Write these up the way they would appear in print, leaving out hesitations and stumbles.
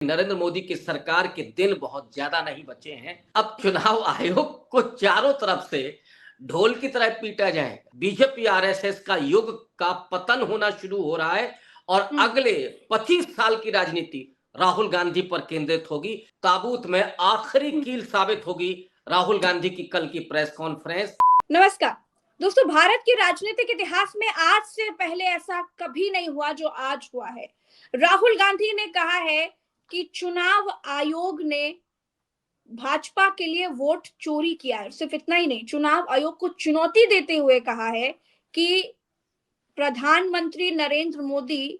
नरेंद्र मोदी की सरकार के दिन बहुत ज्यादा नहीं बचे हैं। अब चुनाव आयोग को चारों तरफ से ढोल की तरह पीटा जाए। बीजेपी आरएसएस का युग का पतन होना शुरू हो रहा है और अगले 25 साल की राजनीति राहुल गांधी पर केंद्रित होगी। ताबूत में आखिरी कील साबित होगी राहुल गांधी की कल की प्रेस कॉन्फ्रेंस। नमस्कार दोस्तों, भारत के राजनीतिक इतिहास में आज से पहले ऐसा कभी नहीं हुआ जो आज हुआ है। राहुल गांधी ने कहा है कि चुनाव आयोग ने भाजपा के लिए वोट चोरी किया है। सिर्फ इतना ही नहीं, चुनाव आयोग को चुनौती देते हुए कहा है कि प्रधानमंत्री नरेंद्र मोदी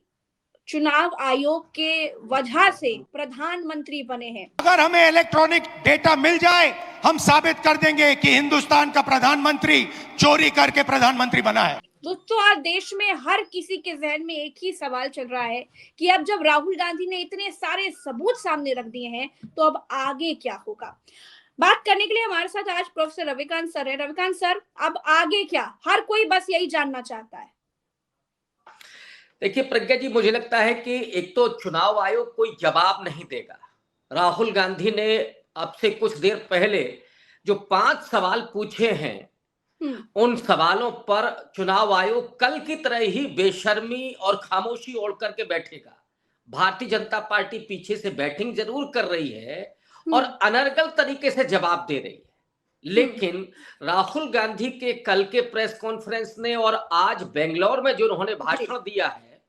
चुनाव आयोग के वजह से प्रधानमंत्री बने हैं। अगर हमें इलेक्ट्रॉनिक डेटा मिल जाए, हम साबित कर देंगे कि हिंदुस्तान का प्रधानमंत्री चोरी करके प्रधानमंत्री बना है। दोस्तों, आज देश में हर किसी के जहन में एक ही सवाल चल रहा है कि अब जब राहुल गांधी ने इतने सारे सबूत सामने रख दिए हैं तो अब आगे क्या होगा। बात करने के लिए हमारे साथ आज प्रोफेसर रविकांत सर है। रविकांत सर, अब आगे क्या, हर कोई बस यही जानना चाहता है। देखिए प्रज्ञा जी, मुझे लगता है कि एक तो चुनाव आयोग कोई जवाब नहीं देगा। राहुल गांधी ने अब से कुछ देर पहले जो 5 सवाल पूछे हैं, उन सवालों पर चुनाव आयोग कल की तरह ही बेशर्मी और खामोशी ओढ़ करके बैठेगा। भारतीय जनता पार्टी पीछे से बैटिंग जरूर कर रही है और अनर्गल तरीके से जवाब दे रही है, लेकिन राहुल गांधी के कल के प्रेस कॉन्फ्रेंस ने और आज बेंगलोर में जो उन्होंने भाषण दिया है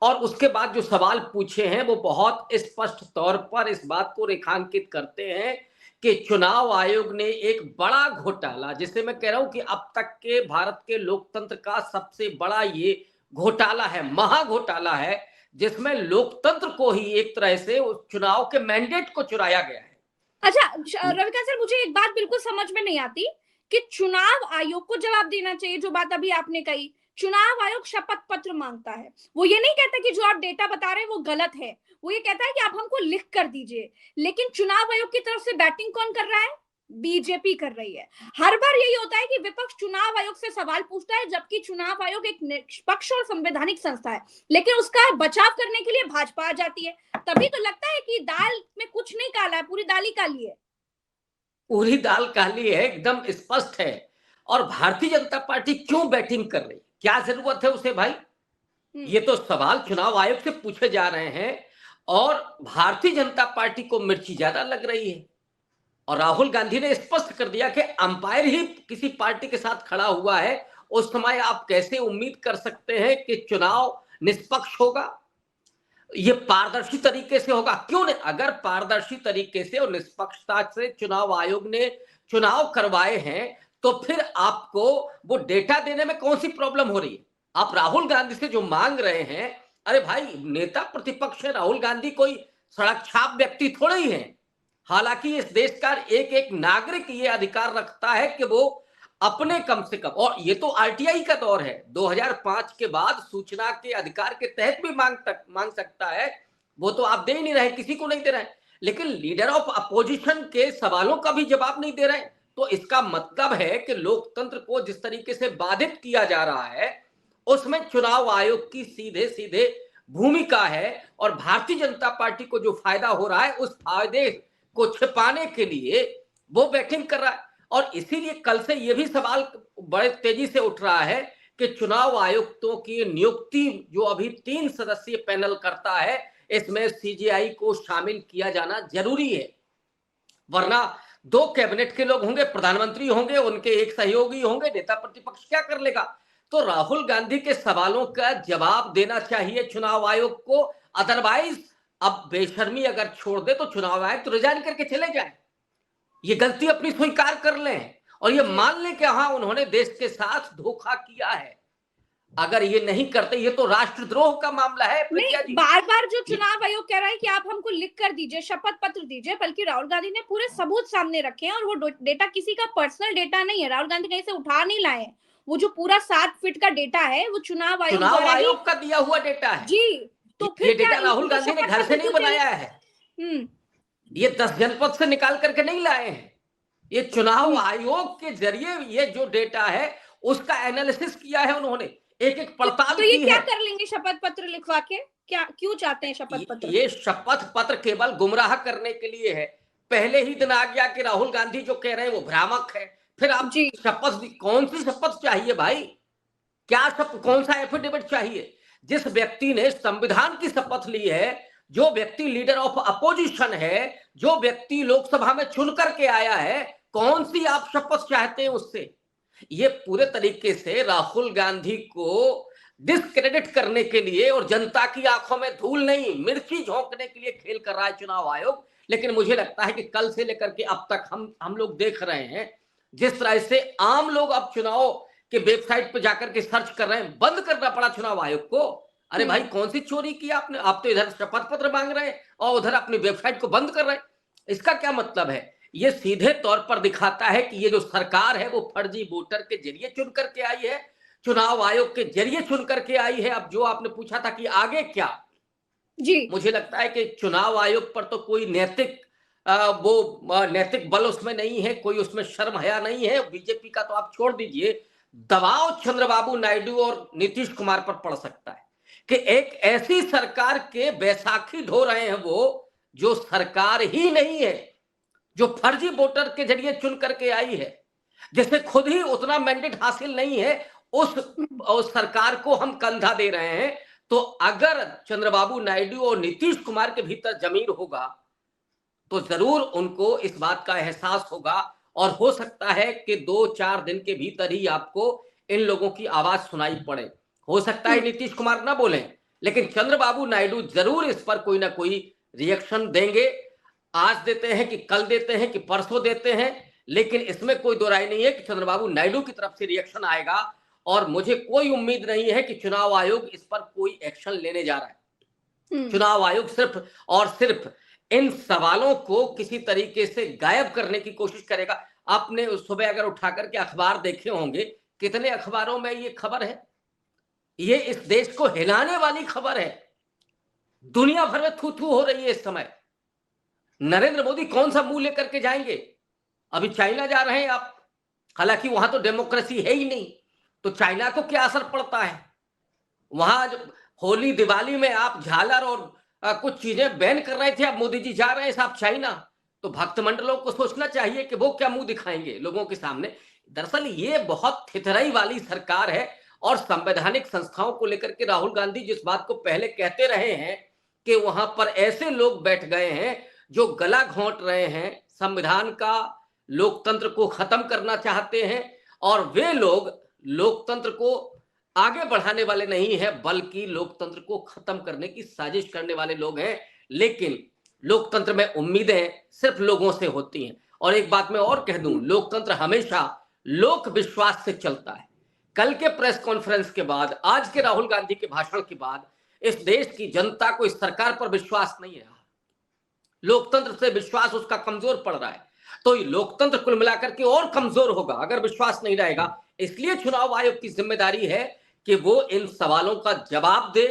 और उसके बाद जो सवाल पूछे हैं, वो बहुत स्पष्ट तौर पर इस बात को रेखांकित करते हैं कि चुनाव आयोग ने एक बड़ा घोटाला, जिसे मैं कह रहा हूं कि अब तक के भारत के लोकतंत्र का सबसे बड़ा ये घोटाला है, महा घोटाला है, जिसमें लोकतंत्र को ही एक तरह से उस चुनाव के मैंडेट को चुराया गया है। अच्छा रविकांत सर, मुझे एक बात बिल्कुल समझ में नहीं आती कि चुनाव आयोग को जवाब देना चाहिए। जो बात अभी आपने कही, चुनाव आयोग शपथ पत्र मांगता है। वो ये नहीं कहता कि जो आप डेटा बता रहे हैं वो गलत है, वो ये कहता है कि आप हमको लिख कर दीजिए। लेकिन चुनाव आयोग की तरफ से बैटिंग कौन कर रहा है? बीजेपी कर रही है। हर बार यही होता है कि विपक्ष चुनाव आयोग से सवाल पूछता है, जबकि चुनाव आयोग एक निष्पक्ष और संवैधानिक संस्था है, लेकिन उसका बचाव करने के लिए भाजपा आ जाती है। तभी तो लगता है कि दाल में कुछ नहीं काला है, पूरी दाल ही काली है। पूरी दाल काली है, एकदम स्पष्ट है। और भारतीय जनता पार्टी क्यों बैटिंग कर रही, क्या जरूरत है उसे भाई? ये तो सवाल चुनाव आयोग से पूछे जा रहे हैं और भारतीय जनता पार्टी को मिर्ची ज्यादा लग रही है। और राहुल गांधी ने स्पष्ट कर दिया कि अंपायर ही किसी पार्टी के साथ खड़ा हुआ है, उस समय आप कैसे उम्मीद कर सकते हैं कि चुनाव निष्पक्ष होगा, ये पारदर्शी तरीके से होगा? क्यों नहीं? अगर पारदर्शी तरीके से और निष्पक्षता से चुनाव आयोग ने चुनाव करवाए हैं, तो फिर आपको वो डेटा देने में कौन सी प्रॉब्लम हो रही है? आप राहुल गांधी से जो मांग रहे हैं, अरे भाई, नेता प्रतिपक्ष है राहुल गांधी, कोई सड़क छाप व्यक्ति थोड़े ही है। हालांकि इस देश का एक एक नागरिक ये अधिकार रखता है कि वो अपने कम से कम, और ये तो आरटीआई का दौर है, 2005 के बाद सूचना के अधिकार के तहत भी मांग सकता है। वो तो आप दे ही नहीं रहे, किसी को नहीं दे रहे, लेकिन लीडर ऑफ अपोजिशन के सवालों का भी जवाब नहीं दे रहे। तो इसका मतलब है कि लोकतंत्र को जिस तरीके से बाधित किया जा रहा है, उसमें चुनाव आयोग की सीधे सीधे भूमिका है। और भारतीय जनता पार्टी को जो फायदा हो रहा है, उस फायदे को छिपाने के लिए वो बैटिंग कर रहा है। और इसीलिए कल से ये भी सवाल बड़े तेजी से उठ रहा है कि चुनाव आयुक्तों की नियुक्ति जो अभी 3 सदस्यीय पैनल करता है, इसमें सीजेआई को शामिल किया जाना जरूरी है, वरना 2 कैबिनेट के लोग होंगे, प्रधानमंत्री होंगे, उनके एक सहयोगी होंगे, नेता प्रतिपक्ष क्या कर लेगा? तो राहुल गांधी के सवालों का जवाब देना चाहिए चुनाव आयोग को। अदरवाइज अब बेशर्मी अगर छोड़ दे तो चुनाव आयोग तो रिजाइन करके चले जाए, ये गलती अपनी स्वीकार कर लें और ये मान लें कि हाँ, उन्होंने देश के साथ धोखा किया है। अगर ये नहीं करते, ये तो राष्ट्रद्रोह का मामला है। नहीं, बार बार जो चुनाव आयोग कह रहा है कि आप हमको लिख कर दीजिए, शपथ पत्र दीजिए, बल्कि राहुल गांधी ने पूरे सबूत सामने रखे हैं। और वो डेटा किसी का पर्सनल डेटा नहीं है, राहुल गांधी कहीं से उठा नहीं लाए। वो जो पूरा 7 फीट का डेटा है, वो चुनाव आयोग का दिया हुआ डेटा है जी। तो फिर ये डेटा राहुल गांधी ने घर से नहीं बनाया है, ये 10 जनपद से निकाल करके नहीं लाए हैं। ये चुनाव आयोग के जरिए ये जो डेटा है उसका एनालिसिस किया है उन्होंने। एक एक पड़ताल तो ये की क्या है। कर लेंगे शपथ पत्र लिखवा के? क्या क्यों चाहते हैं शपथ पत्र? ये शपथ पत्र केवल गुमराह करने के लिए है। पहले ही दिन आ गया कि राहुल गांधी जो कह रहे हैं वो भ्रामक है। फिर आप जी शपथ, कौन सी शपथ चाहिए भाई? क्या शपथ, कौन सा एफिडेविट चाहिए? जिस व्यक्ति ने संविधान की शपथ ली है, जो व्यक्ति लीडर ऑफ अपोजिशन है, जो व्यक्ति लोकसभा में चुन करके आया है, कौन सी आप शपथ चाहते हैं उससे? ये पूरे तरीके से राहुल गांधी को डिस्क्रेडिट करने के लिए और जनता की आंखों में धूल नहीं, मिर्ची झोंकने के लिए खेल कर रहा है चुनाव आयोग। लेकिन मुझे लगता है कि कल से लेकर के अब तक हम लोग देख रहे हैं जिस तरह से आम लोग अब चुनाव के वेबसाइट पर जाकर के सर्च कर रहे हैं। बंद करना पड़ा चुनाव आयोग को। अरे भाई, कौन सी चोरी की आपने? आप तो इधर शपथ पत्र मांग रहे हैं और उधर अपनी वेबसाइट को बंद कर रहे हैं। इसका क्या मतलब है? ये सीधे तौर पर दिखाता है कि ये जो सरकार है वो फर्जी वोटर के जरिए चुन करके आई है, चुनाव आयोग के जरिए चुन करके आई है। अब जो आपने पूछा था कि आगे क्या, जी मुझे लगता है कि चुनाव आयोग पर तो कोई नैतिक नैतिक बल उसमें नहीं है, कोई उसमें शर्म हया नहीं है। बीजेपी का तो आप छोड़ दीजिए, दबाव चंद्रबाबू नायडू और नीतीश कुमार पर पड़ सकता है कि एक ऐसी सरकार के बैसाखी धो रहे हैं वो, जो सरकार ही नहीं है, जो फर्जी वोटर के जरिए चुन करके आई है, जिसे खुद ही उतना मैंडेट हासिल नहीं है, उस सरकार को हम कंधा दे रहे हैं। तो अगर चंद्रबाबू नायडू और नीतीश कुमार के भीतर जमीर होगा तो जरूर उनको इस बात का एहसास होगा और हो सकता है कि 2-4 दिन के भीतर ही आपको इन लोगों की आवाज सुनाई पड़े। हो सकता है नीतीश कुमार ना बोलें, लेकिन चंद्रबाबू नायडू जरूर इस पर कोई ना कोई रिएक्शन देंगे। आज देते हैं कि कल देते हैं कि परसों देते हैं, लेकिन इसमें कोई दो राय नहीं है कि चंद्रबाबू नायडू की तरफ से रिएक्शन आएगा। और मुझे कोई उम्मीद नहीं है कि चुनाव आयोग इस पर कोई एक्शन लेने जा रहा है। चुनाव आयोग सिर्फ और सिर्फ इन सवालों को किसी तरीके से गायब करने की कोशिश करेगा। आपने सुबह अगर उठा करके अखबार देखे होंगे, कितने अखबारों में ये खबर है, ये इस देश को हिलाने वाली खबर है। दुनिया भर में थू थू हो रही है इस समय। नरेंद्र मोदी कौन सा मुंह लेकर के जाएंगे? अभी चाइना जा रहे हैं आप, हालांकि वहां तो डेमोक्रेसी है ही नहीं, तो चाइना को क्या असर पड़ता है? वहां होली दिवाली में आप झालर और कुछ चीजें बैन कर रहे थे, अब मोदी जी जा रहे हैं साहब चाइना, तो भक्त मंडलों को सोचना चाहिए कि वो क्या मुंह दिखाएंगे लोगों के सामने। दरअसल ये बहुत थितराई वाली सरकार है और संवैधानिक संस्थाओं को लेकर के राहुल गांधी जिस बात को पहले कहते रहे हैं कि वहां पर ऐसे लोग बैठ गए हैं जो गला घोंट रहे हैं, संविधान का, लोकतंत्र को खत्म करना चाहते हैं, और वे लोग लोकतंत्र को आगे बढ़ाने वाले नहीं है बल्कि लोकतंत्र को खत्म करने की साजिश करने वाले लोग हैं। लेकिन लोकतंत्र में उम्मीदें सिर्फ लोगों से होती हैं। और एक बात मैं और कह दूं, लोकतंत्र हमेशा लोक विश्वास से चलता है। कल के प्रेस कॉन्फ्रेंस के बाद, आज के राहुल गांधी के भाषण के बाद इस देश की जनता को इस सरकार पर विश्वास नहीं रहा, लोकतंत्र से विश्वास उसका कमजोर पड़ रहा है। तो लोकतंत्र कुल मिलाकर के और कमजोर होगा अगर विश्वास नहीं रहेगा। इसलिए चुनाव आयोग की जिम्मेदारी है कि वो इन सवालों का जवाब दे।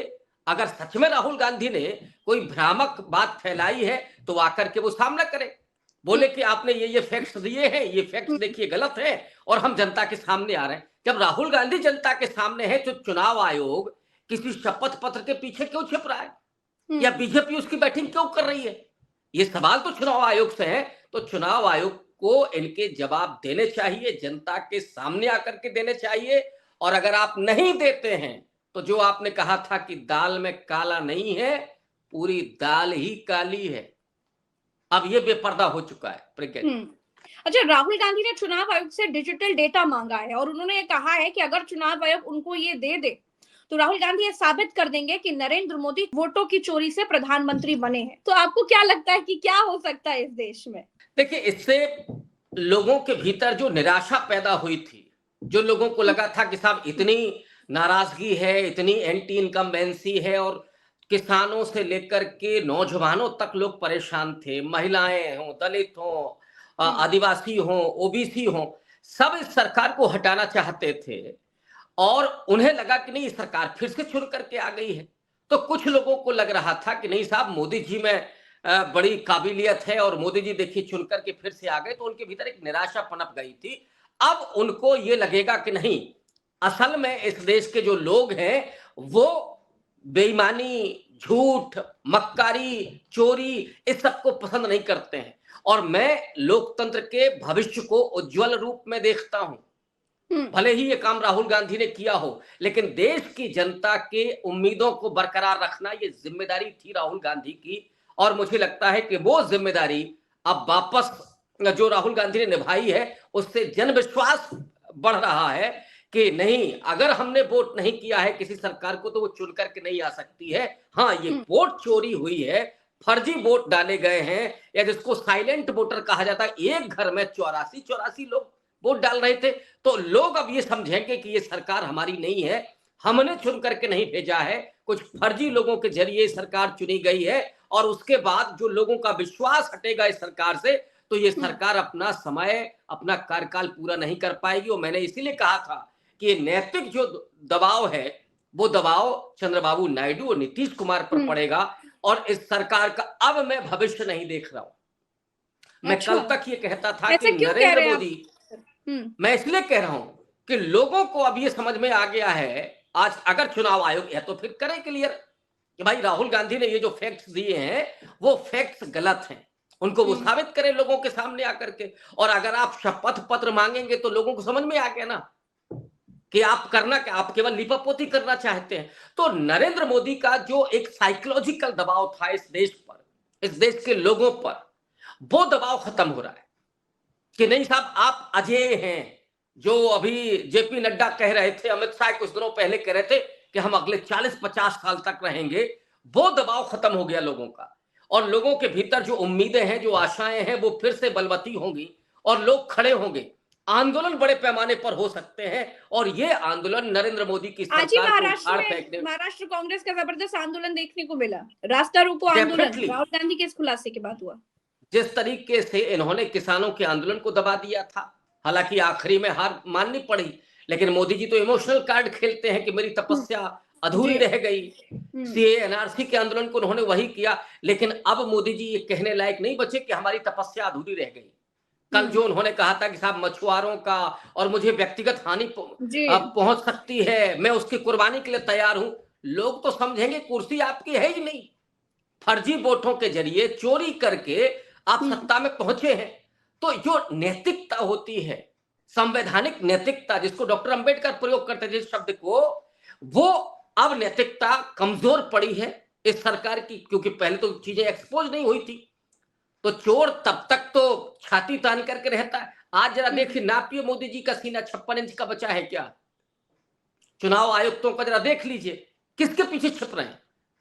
अगर सच में राहुल गांधी ने कोई भ्रामक बात फैलाई है तो आकर के वो सामना करे, बोले कि आपने ये फैक्ट्स दिए हैं, ये फैक्ट्स देखिए गलत है और हम जनता के सामने आ रहे हैं। जब राहुल गांधी जनता के सामने है तो चुनाव आयोग किसी शपथ पत्र के पीछे क्यों छिप रहा है, या बीजेपी उसकी बैटिंग क्यों कर रही है? ये सवाल तो चुनाव आयोग से है। तो चुनाव आयोग को इनके जवाब देने चाहिए, जनता के सामने आकर के देने चाहिए। और अगर आप नहीं देते हैं तो जो आपने कहा था कि दाल में काला नहीं है, पूरी दाल ही काली है। अब ये बेपर्दा हो चुका है प्रज्ञा। अच्छा, राहुल गांधी ने चुनाव आयोग से डिजिटल डेटा मांगा है और उन्होंने कहा है कि अगर चुनाव आयोग उनको ये दे दे तो राहुल गांधी ये साबित कर देंगे कि नरेंद्र मोदी वोटों की चोरी से प्रधानमंत्री बने हैं। तो आपको क्या लगता है कि क्या हो सकता है इस देश में? देखिए, इससे लोगों के भीतर जो निराशा पैदा हुई थी, जो लोगों को लगा था कि साहब इतनी नाराजगी है, इतनी एंटी इनकम्बेंसी है और किसानों से लेकर के नौजवानों तक लोग परेशान थे, महिलाएं हों, दलित हों, आदिवासी हों, ओबीसी हों, सब इस सरकार को हटाना चाहते थे। और उन्हें लगा कि नहीं, सरकार फिर से चुन करके आ गई है। तो कुछ लोगों को लग रहा था कि नहीं साहब, मोदी जी में बड़ी काबिलियत है और मोदी जी देखिए चुन करके फिर से आ गए। तो उनके भीतर एक निराशा पनप गई थी। अब उनको ये लगेगा कि नहीं, असल में इस देश के जो लोग हैं वो बेईमानी, झूठ, मक्कारी, चोरी इस सब को पसंद नहीं करते हैं। और मैं लोकतंत्र के भविष्य को उज्जवल रूप में देखता हूं। भले ही ये काम राहुल गांधी ने किया हो, लेकिन देश की जनता के उम्मीदों को बरकरार रखना ये जिम्मेदारी थी राहुल गांधी की। और मुझे लगता है कि वो जिम्मेदारी अब वापस जो राहुल गांधी ने निभाई है, उससे जन विश्वास बढ़ रहा है कि नहीं, अगर हमने वोट नहीं किया है किसी सरकार को तो वो चुन करके नहीं आ सकती है। हाँ, ये वोट चोरी हुई है, फर्जी वोट डाले गए हैं, या जिसको साइलेंट वोटर कहा जाता है। एक घर में 84 लोग वोट डाल रहे थे, तो लोग अब ये समझेंगे कि ये सरकार हमारी नहीं है, हमने चुन करके नहीं भेजा है, कुछ फर्जी लोगों के जरिए सरकार चुनी गई है। और उसके बाद जो लोगों का विश्वास हटेगा इस सरकार से, तो ये सरकार अपना समय, अपना कार्यकाल पूरा नहीं कर पाएगी। और मैंने इसीलिए कहा था कि ये नैतिक जो दबाव है, वो दबाव चंद्रबाबू नायडू और नीतीश कुमार पर पड़ेगा। और इस सरकार का अब मैं भविष्य नहीं देख रहा हूं। मैं कल तक ये कहता था कि नरेंद्र मोदी, मैं इसलिए कह रहा हूं कि लोगों को अब ये समझ में आ गया है, आज अगर चुनाव आयोग है तो फिर करे क्लियर कि भाई राहुल गांधी ने ये जो फैक्ट्स दिए हैं वो फैक्ट्स गलत हैं, उनको वो साबित करें लोगों के सामने आकर के। और अगर आप शपथ पत्र मांगेंगे तो लोगों को समझ में आ गया ना कि आप करना क्या, आप केवल लिपापोती करना चाहते हैं। तो नरेंद्र मोदी का जो एक साइकोलॉजिकल दबाव था इस देश पर, इस देश के लोगों पर, वो दबाव खत्म हो रहा है कि नहीं साहब आप अजय हैं। जो अभी जेपी नड्डा कह रहे थे, अमित शाह कुछ दिनों पहले कह रहे थे कि हम अगले 40-50 साल तक रहेंगे, वो दबाव खत्म हो गया लोगों का। और लोगों के भीतर जो उम्मीदें हैं, जो आशाएं हैं, वो फिर से बलवती होंगी और लोग खड़े होंगे। आंदोलन बड़े पैमाने पर हो सकते हैं और ये आंदोलन नरेंद्र मोदी की सरकार को उखाड़ फेंकने। महाराष्ट्र कांग्रेस का जबरदस्त आंदोलन देखने को मिला, रास्ता रोको आंदोलन राहुल गांधी के इस खुलासे के बाद हुआ। जिस तरीके से इन्होंने किसानों के आंदोलन को दबा दिया था, हालांकि आखिरी में हार माननी पड़ी, लेकिन मोदी जी तो इमोशनल कार्ड खेलते हैं कि मेरी तपस्या अधूरी रह गई। सीए एनआरसी के आंदोलन को उन्होंने वही किया, लेकिन अब मोदी जी ये कहने लायक नहीं बचे कि हमारी तपस्या अधूरी रह गई। कल जो उन्होंने कहा था कि साहब मछुआरों का और मुझे व्यक्तिगत हानि पहुंच सकती है, मैं उसकी कुर्बानी के लिए तैयार हूं, लोग तो समझेंगे कुर्सी आपकी है ही नहीं, फर्जी वोटों के जरिए चोरी करके आप सत्ता में पहुंचे हैं। तो जो नैतिकता होती है, संवैधानिक नैतिकता, जिसको डॉक्टर अंबेडकर प्रयोग करते थे इस शब्द को, वो अब नैतिकता कमजोर पड़ी है इस सरकार की, क्योंकि पहले तो चीजें एक्सपोज नहीं हुई थी। तो चोर तब तक तो छाती तान करके रहता है। आज जरा देखिए, नापिए मोदी जी का सीना 56 इंच का बचा है क्या? चुनाव आयुक्तों का जरा देख लीजिए, किसके पीछे छिप रहे हैं।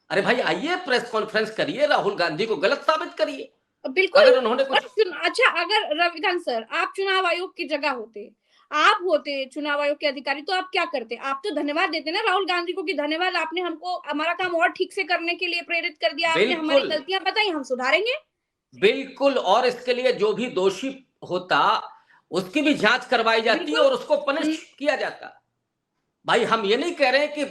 अरे भाई आइए, प्रेस कॉन्फ्रेंस करिए, राहुल गांधी को गलत साबित करिए। बिल्कुल। अगर उन्होंने कुछ अच्छा, अगर रविकांत सर आप चुनाव आयोग की जगह होते, आप होते चुनाव आयोग के अधिकारी, तो आप क्या करते? आप तो धन्यवाद देते ना राहुल गांधी को कि धन्यवाद, आपने हमको हमारा काम और ठीक से करने के लिए प्रेरित कर दिया, आपने हमारी गलतियां बताई, हम सुधारेंगे। बिल्कुल, और इसके लिए जो भी दोषी होता उसकी भी जांच करवाई जाती और उसको पनिश किया जाता। भाई हम ये नहीं कह रहे कि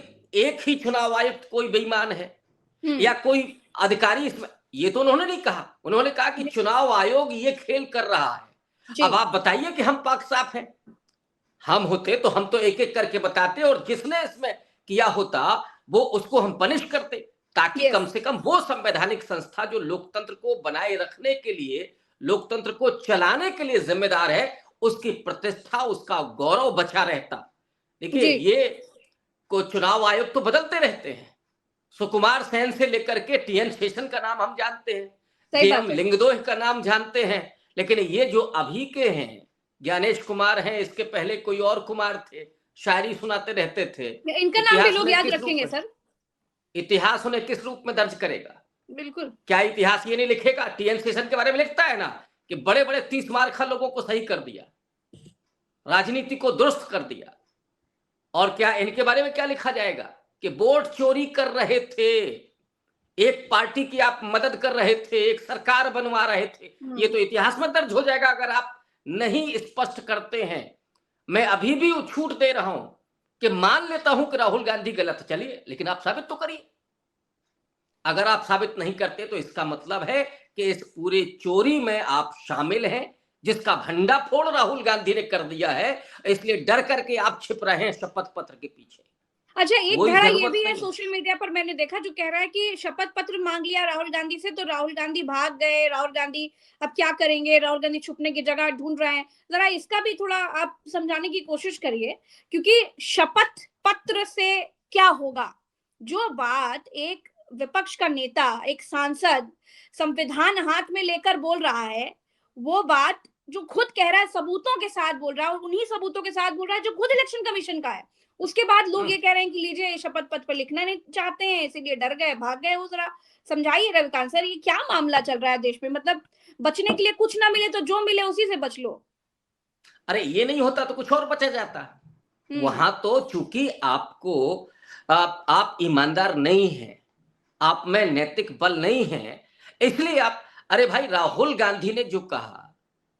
एक ही चुनाव आयुक्त कोई बेईमान है या कोई अधिकारी इसमें, ये तो उन्होंने नहीं कहा। उन्होंने कहा कि चुनाव आयोग ये खेल कर रहा है। अब आप बताइए कि हम पाक साफ हैं। हम होते तो हम तो एक एक करके बताते और जिसने इसमें किया होता वो उसको हम पनिश करते, ताकि कम से कम वो संवैधानिक संस्था जो लोकतंत्र को बनाए रखने के लिए, लोकतंत्र को चलाने के लिए जिम्मेदार है, उसकी प्रतिष्ठा, उसका गौरव बचा रहता। देखिए, ये को चुनाव आयोग तो बदलते रहते हैं। सुकुमार सेन से लेकर के टीएन शेषन का नाम हम जानते हैं, डीएम लिंगदोह का नाम जानते हैं, लेकिन ये जो अभी के हैं, ज्ञानेश कुमार हैं, इसके पहले कोई और कुमार थे, शायरी सुनाते रहते थे। इनका नाम भी लोग याद रखेंगे सर। इतिहास उन्हें किस रूप में दर्ज करेगा? बिल्कुल। क्या इतिहास ये नहीं लिखेगा? टीएन शेषन के बारे में लिखता है ना कि बड़े बड़े 30 मार्खा लोगों को सही कर दिया, राजनीति को दुरुस्त कर दिया। और क्या इनके बारे में क्या लिखा जाएगा कि वोट चोरी कर रहे थे, एक पार्टी की आप मदद कर रहे थे, एक सरकार बनवा रहे थे। ये तो इतिहास में दर्ज हो जाएगा अगर आप नहीं स्पष्ट करते हैं। मैं अभी भी छूट दे रहा हूं कि मान लेता हूं कि राहुल गांधी गलत, चलिए, लेकिन आप साबित तो करिए। अगर आप साबित नहीं करते तो इसका मतलब है कि इस पूरे चोरी में आप शामिल हैं, जिसका भंडाफोड़ राहुल गांधी ने कर दिया है, इसलिए डर करके आप छिप रहे हैं शपथ पत्र के पीछे। अच्छा, एक कोई धारा ये जरूरत भी है नहीं। सोशल मीडिया पर, मैंने देखा, जो कह रहा है कि शपथ पत्र मांग लिया राहुल गांधी से तो राहुल गांधी भाग गए, राहुल गांधी अब क्या करेंगे, राहुल गांधी छुपने की जगह ढूंढ रहे हैं। जरा इसका भी थोड़ा आप समझाने की कोशिश करिए, क्योंकि शपथ पत्र से क्या होगा? जो बात एक विपक्ष का नेता, एक सांसद संविधान हाथ में लेकर बोल रहा है, वो बात जो खुद कह रहा है, सबूतों के साथ बोल रहा है, और उन्हीं सबूतों के साथ बोल रहा है जो खुद इलेक्शन कमीशन का है। उसके बाद लोग ये कह रहे हैं कि लीजिए शपथ पत्र पर लिखना नहीं चाहते हैं, इसीलिए डर गए, भाग गए। वो जरा समझाइए रविकांत सर, ये क्या मामला चल रहा है देश में? मतलब बचने के लिए कुछ ना मिले तो जो मिले उसी से बच लो। अरे ये नहीं होता तो कुछ और बचा जाता। वहां तो चूंकि आपको आप ईमानदार नहीं हैं, आप में नैतिक बल नहीं है, इसलिए आप, अरे भाई राहुल गांधी ने जो कहा,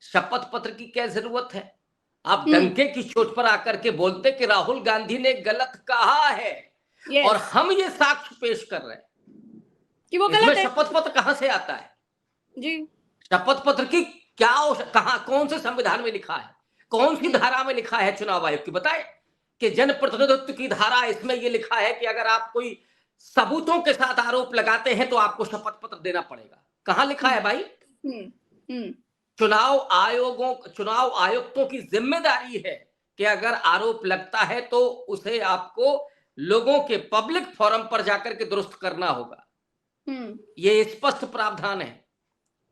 शपथ पत्र की क्या जरूरत है? आप डंके की चोट पर आकर के बोलते कि राहुल गांधी ने गलत कहा है, और हम ये साक्ष्य पेश कर रहे हैं कि वो गलत है। शपथ पत्र कहां से आता है जी? शपथ पत्र की क्या, कहां, कौन से संविधान में लिखा है, कौन सी धारा में लिखा है चुनाव आयोग की? बताए कि जनप्रतिनिधित्व की धारा, इसमें यह लिखा है कि अगर आप कोई सबूतों के साथ आरोप लगाते हैं तो आपको शपथ पत्र देना पड़ेगा। कहां लिखा है भाई? चुनाव आयुक्तों की जिम्मेदारी है कि अगर आरोप लगता है तो उसे आपको लोगों के पब्लिक फोरम पर जाकर के दुरुस्त करना होगा। ये स्पष्ट प्रावधान है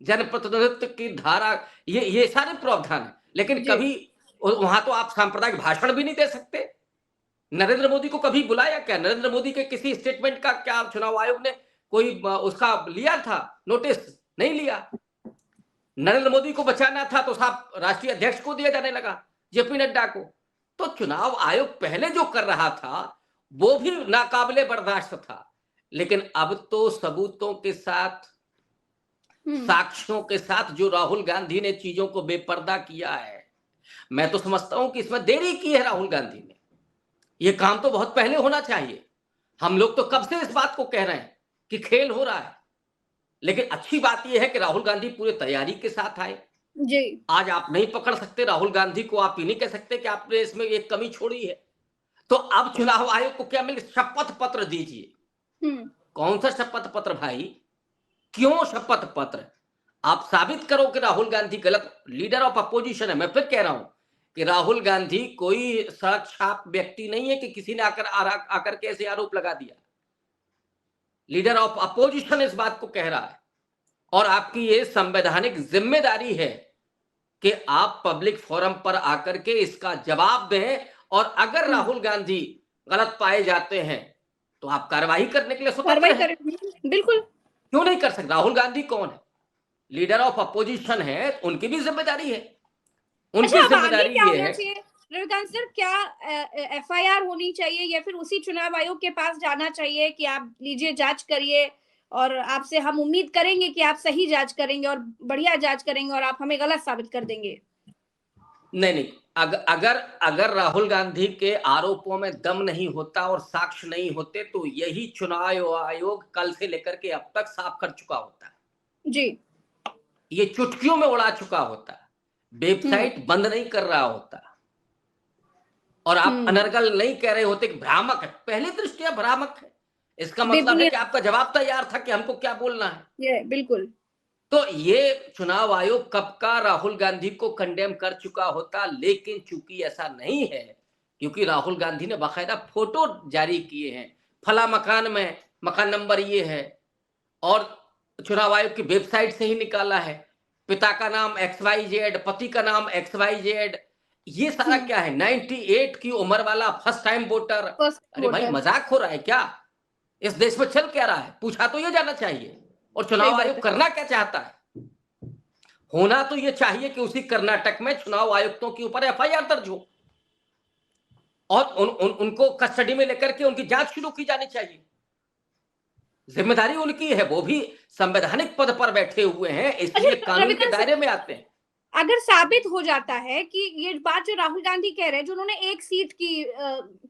जनप्रतिनिधित्व की धारा, ये सारे प्रावधान है। लेकिन कभी वहां तो आप सांप्रदायिक भाषण भी नहीं दे सकते। नरेंद्र मोदी को कभी बुलाया क्या? नरेंद्र मोदी के किसी स्टेटमेंट का क्या चुनाव आयोग ने कोई उसका लिया था नोटिस? नहीं लिया। नरेंद्र मोदी को बचाना था तो साहब राष्ट्रीय अध्यक्ष को दिया जाने लगा, जेपी नड्डा को। तो चुनाव आयोग पहले जो कर रहा था वो भी नाकाबिले बर्दाश्त था, लेकिन अब तो सबूतों के साथ, साक्ष्यों के साथ जो राहुल गांधी ने चीजों को बेपर्दा किया है, मैं तो समझता हूं कि इसमें देरी की है राहुल गांधी ने। यह काम तो बहुत पहले होना चाहिए। हम लोग तो कब से इस बात को कह रहे हैं कि खेल हो रहा है, लेकिन अच्छी बात यह है कि राहुल गांधी पूरे तैयारी के साथ आए। जी। आज आप नहीं पकड़ सकते राहुल गांधी को, आप ये नहीं कह सकते कि आपने इसमें एक कमी छोड़ी है। तो अब चुनाव आयोग को क्या मिले? शपथ पत्र दीजिए। कौन सा शपथ पत्र भाई? क्यों शपथ पत्र? आप साबित करो कि राहुल गांधी गलत लीडर ऑफ अपोजिशन है। मैं फिर कह रहा हूं कि राहुल गांधी कोई साक्षात व्यक्ति नहीं है कि किसी ने आकर के ऐसे आरोप लगा दिया। लीडर ऑफ अपोजिशन इस बात को कह रहा है, और आपकी ये संवैधानिक जिम्मेदारी है कि आप पब्लिक फोरम पर आकर के इसका जवाब दें, और अगर राहुल गांधी गलत पाए जाते हैं तो आप कार्रवाई करने के लिए स्वतंत्र हैं। बिल्कुल, क्यों नहीं कर सकते? राहुल गांधी कौन है? लीडर ऑफ अपोजिशन है, उनकी भी जिम्मेदारी है। उनकी जिम्मेदारी ये है। रविकांत सर, क्या एफआईआर होनी चाहिए या फिर उसी चुनाव आयोग के पास जाना चाहिए कि आप लीजिए जांच करिए, और आपसे हम उम्मीद करेंगे कि आप सही जांच करेंगे और बढ़िया जांच करेंगे और आप हमें गलत साबित कर देंगे? नहीं, अगर राहुल गांधी के आरोपों में दम नहीं होता और साक्ष्य नहीं होते तो यही चुनाव आयोग कल से लेकर के अब तक साफ कर चुका होता है जी। ये चुटकियों में उड़ा चुका होता, वेबसाइट बंद नहीं कर रहा होता, और आप अनर्गल नहीं कह रहे होते कि भ्रामक है। पहली दृष्टिया भ्रामक है, इसका मतलब है कि आपका जवाब तैयार था कि हमको क्या बोलना है। ये बिल्कुल। तो ये चुनाव आयोग कब का राहुल गांधी को कंडेम कर चुका होता, लेकिन चूंकि ऐसा नहीं है, क्योंकि राहुल गांधी ने बाकायदा फोटो जारी किए हैं, फला मकान में मकान नंबर ये है, और चुनाव आयोग की वेबसाइट से ही निकाला है, पिता का नाम XYZ, पति का नाम XYZ, ये सारा क्या है? 98 की उम्र वाला फर्स्ट टाइम वोटर। अरे भाई मजाक हो रहा है क्या? इस देश में चल क्या रहा है? पूछा तो ये जाना चाहिए। और चुनाव आयोग करना क्या चाहता है? होना तो ये चाहिए कि उसी कर्नाटक में चुनाव आयुक्तों के ऊपर एफआईआर दर्ज हो और उनको कस्टडी में लेकर के उनकी जांच शुरू की जानी चाहिए। जिम्मेदारी उनकी है, वो भी संवैधानिक पद पर बैठे हुए हैं, इसलिए कानून के दायरे में आते हैं। अगर साबित हो जाता है कि ये बात जो राहुल गांधी कह रहे हैं, जो उन्होंने एक सीट की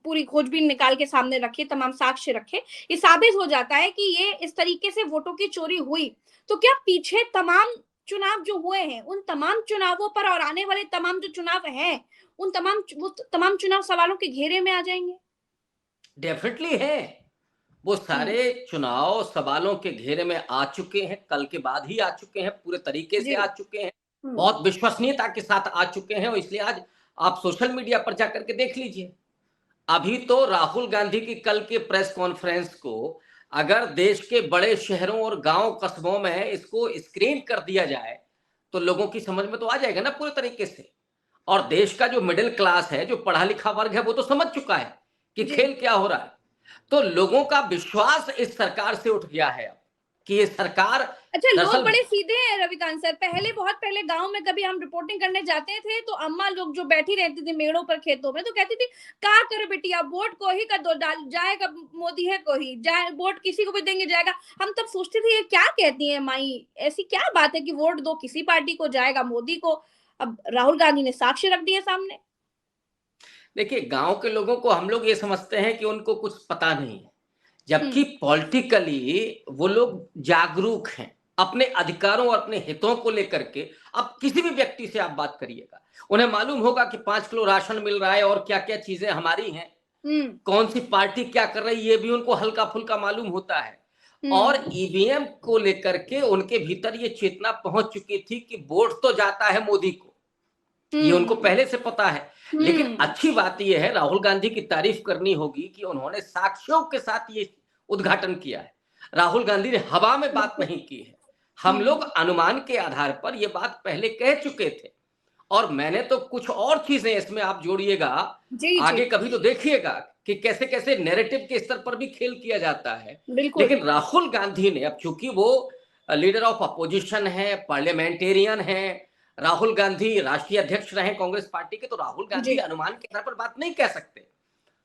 पूरी खोजबीन निकाल के सामने रखी, तमाम साक्ष्य रखे, ये साबित हो जाता है कि ये इस तरीके से वोटों की चोरी हुई, तो क्या पीछे तमाम चुनाव जो हुए हैं उन तमाम चुनावों पर और आने वाले तमाम जो चुनाव हैं उन तमाम चुनाव सवालों के घेरे में आ जाएंगे? डेफिनेटली है। वो सारे चुनाव सवालों के घेरे में आ चुके हैं, कल के बाद ही आ चुके हैं, पूरे तरीके से जी। आ चुके हैं, बहुत विश्वसनीयता के साथ आ चुके हैं। और इसलिए आज आप सोशल मीडिया पर जाकर के देख लीजिए, अभी तो राहुल गांधी की कल के प्रेस कॉन्फ्रेंस को अगर देश के बड़े शहरों और गांव कस्बों में इसको स्क्रीन कर दिया जाए तो लोगों की समझ में तो आ जाएगा ना पूरे तरीके से। और देश का जो मिडिल क्लास है, जो पढ़ा लिखा वर्ग है, वो तो समझ चुका है कि खेल क्या हो रहा है। तो लोगों का विश्वास इस सरकार से उठ गया है अब कि ये सरकार अच्छा, लोग दरअसल बड़े सीधे हैं रविकांत सर। बहुत पहले गांव में कभी हम रिपोर्टिंग करने जाते थे तो अम्मा लोग जो बैठी रहती थी मेड़ों पर खेतों में तो कहती थी, क्या करे बेटिया, वोट को ही कर दो, डाल जाएगा मोदी है को ही जाए, वोट किसी को भी देंगे जाएगा। हम तब सोचते थे ये क्या कहती है माई, ऐसी क्या बात है कि वोट दो किसी पार्टी को जाएगा मोदी को। अब राहुल गांधी ने साक्ष्य रख दिया सामने। देखिए, गांव के लोगों को हम लोग ये समझते हैं कि उनको कुछ पता नहीं है, जबकि पॉलिटिकली वो लोग जागरूक हैं अपने अधिकारों और अपने हितों को लेकर के। अब किसी भी व्यक्ति से आप बात करिएगा, उन्हें मालूम होगा कि 5 किलो राशन मिल रहा है और क्या क्या चीजें हमारी हैं, कौन सी पार्टी क्या कर रही है, ये भी उनको हल्का फुल्का मालूम होता है। और ईवीएम को लेकर के उनके भीतर ये चेतना पहुंच चुकी थी कि वोट तो जाता है मोदी को, ये उनको पहले से पता है। लेकिन अच्छी बात यह है, राहुल गांधी की तारीफ करनी होगी कि उन्होंने साक्ष्यों के साथ ये उद्घाटन किया है। राहुल गांधी ने हवा में बात नहीं की है। हम लोग अनुमान के आधार पर ये बात पहले कह चुके थे, और मैंने तो कुछ और चीजें इसमें आप जोड़िएगा आगे कभी तो देखिएगा कि कैसे कैसे नैरेटिव के स्तर पर भी खेल किया जाता है। लेकिन राहुल गांधी ने, अब चूंकि वो लीडर ऑफ अपोजिशन है, पार्लियामेंटेरियन है, राहुल गांधी राष्ट्रीय अध्यक्ष रहे कांग्रेस पार्टी के, तो राहुल गांधी अनुमान के आधार पर बात नहीं कह सकते।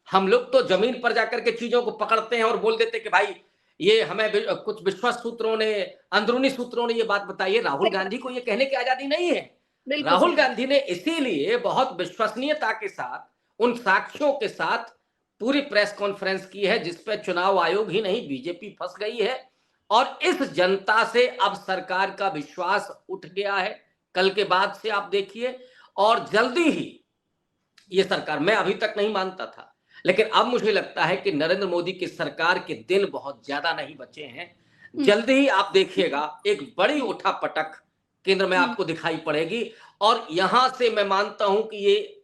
हम लोग तो जमीन पर जाकर के चीजों को पकड़ते हैं और बोल देते कि भाई ये हमें कुछ विश्वस्त सूत्रों ने, अंदरूनी सूत्रों ने ये बात बताई है। राहुल गांधी को ये कहने की आजादी नहीं है। राहुल गांधी ने इसीलिए बहुत विश्वसनीयता के साथ, उन साक्ष्यों के साथ पूरी प्रेस कॉन्फ्रेंस की है, जिसपे चुनाव आयोग ही नहीं बीजेपी फंस गई है। और इस जनता से अब सरकार का विश्वास उठ गया है कल के बाद से, आप देखिए। और जल्दी ही ये सरकार, मैं अभी तक नहीं मानता था, लेकिन अब मुझे लगता है कि नरेंद्र मोदी की सरकार के दिन बहुत ज्यादा नहीं बचे हैं। जल्दी ही आप देखिएगा एक बड़ी उठापटक केंद्र में आपको दिखाई पड़ेगी। और यहां से मैं मानता हूं कि ये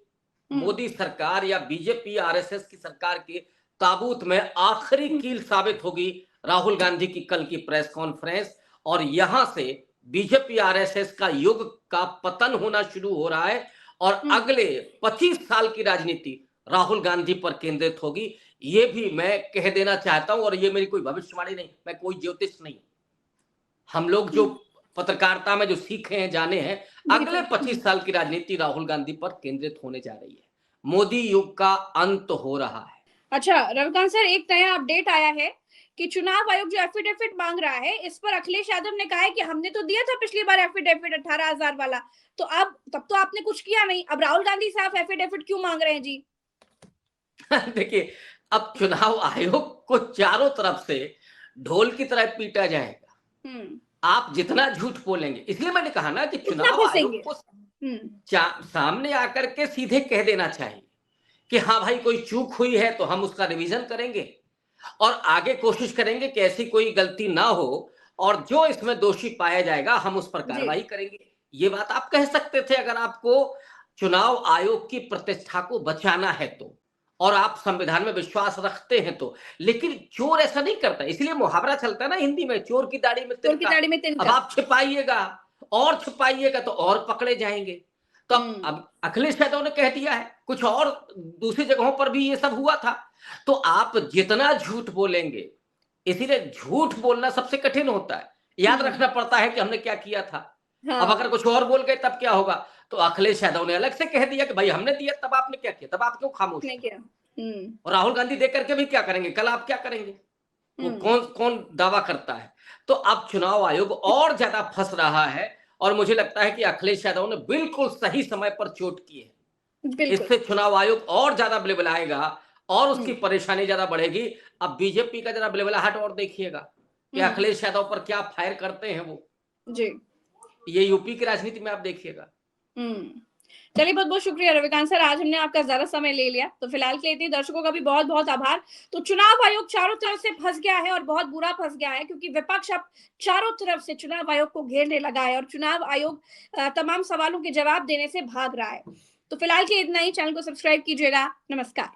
मोदी सरकार या बीजेपी आरएसएस की सरकार के ताबूत में आखिरी कील साबित होगी राहुल गांधी की कल की प्रेस कॉन्फ्रेंस। और यहां से बीजेपी आरएसएस का युग का पतन होना शुरू हो रहा है और अगले 25 साल की राजनीति राहुल गांधी पर केंद्रित होगी। ये भी मैं कह देना चाहता हूं, और ये मेरी कोई भविष्यवाणी नहीं, मैं कोई ज्योतिष नहीं। हम लोग जो पत्रकारिता में जो सीखे हैं, जाने हैं, अगले 25 साल की राजनीति राहुल गांधी पर केंद्रित होने जा रही है। मोदी युग का अंत हो रहा है। अच्छा रविकांत सर, एक नया अपडेट आया है कि चुनाव आयोग जो एफिडेविट मांग रहा है, इस पर अखिलेश यादव ने कहा है कि हमने तो दिया था पिछली बार एफिडेविट 18,000 वाला, तो अब तब तो आपने कुछ किया नहीं, अब राहुल गांधी साहब एफिडेविट क्यों मांग रहे हैं जी? देखिए, अब चुनाव आयोग को चारों तरफ से ढोल की तरह पीटा जाएगा। आप जितना झूठ बोलेंगे, इसलिए मैंने कहा ना कि चुनाव आयोग को सामने आकर के सीधे कह देना चाहिए कि हाँ भाई कोई चूक हुई है तो हम उसका रिवीजन करेंगे और आगे कोशिश करेंगे कि ऐसी कोई गलती ना हो, और जो इसमें दोषी पाया जाएगा हम उस पर कार्रवाई करेंगे। ये बात आप कह सकते थे अगर आपको चुनाव आयोग की प्रतिष्ठा को बचाना है तो, और आप संविधान में विश्वास रखते हैं तो। लेकिन चोर ऐसा नहीं करता, इसलिए मुहावरा चलता है ना हिंदी में, चोर की दाढ़ी में तिनका। अब आप छिपाइएगा और छिपाइएगा तो और पकड़े जाएंगे। तो अब अखिलेश यादव ने कह दिया है, कुछ और दूसरी जगहों पर भी ये सब हुआ था। तो आप जितना झूठ बोलेंगे, इसीलिए झूठ बोलना सबसे कठिन होता है, याद रखना पड़ता है कि हमने क्या किया था। अब अगर कुछ और बोल गए तब क्या होगा? तो अखिलेश यादव ने अलग से कह दिया कि भाई हमने दिया, तब आपने क्या किया, तब आप क्यों खामोश किया? और राहुल गांधी दे करके भी क्या करेंगे, कल आप क्या करेंगे? वो कौन दावा करता है? तो अब चुनाव आयोग और ज्यादा फंस रहा है, और मुझे लगता है कि अखिलेश यादव ने बिल्कुल सही समय पर चोट की है। इससे चुनाव आयोग और ज्यादा बिलबिलाएगा और उसकी परेशानी ज्यादा बढ़ेगी। अब बीजेपी का जरा बिलबिलाहट और देखिएगा कि अखिलेश यादव पर क्या फायर करते हैं वो। जी ये यूपी की राजनीति में आप देखिएगा। चलिए, बहुत बहुत शुक्रिया रविकांत सर, आज हमने आपका ज्यादा समय ले लिया, तो फिलहाल के लिए इतने दर्शकों का भी बहुत बहुत आभार। तो चुनाव आयोग चारों तरफ से फंस गया है और बहुत बुरा फंस गया है, क्योंकि विपक्ष अब चारों तरफ से चुनाव आयोग को घेरने लगा है और चुनाव आयोग तमाम सवालों के जवाब देने से भाग रहा है। तो फिलहाल के इतना ही, चैनल को सब्सक्राइब कीजिएगा। नमस्कार।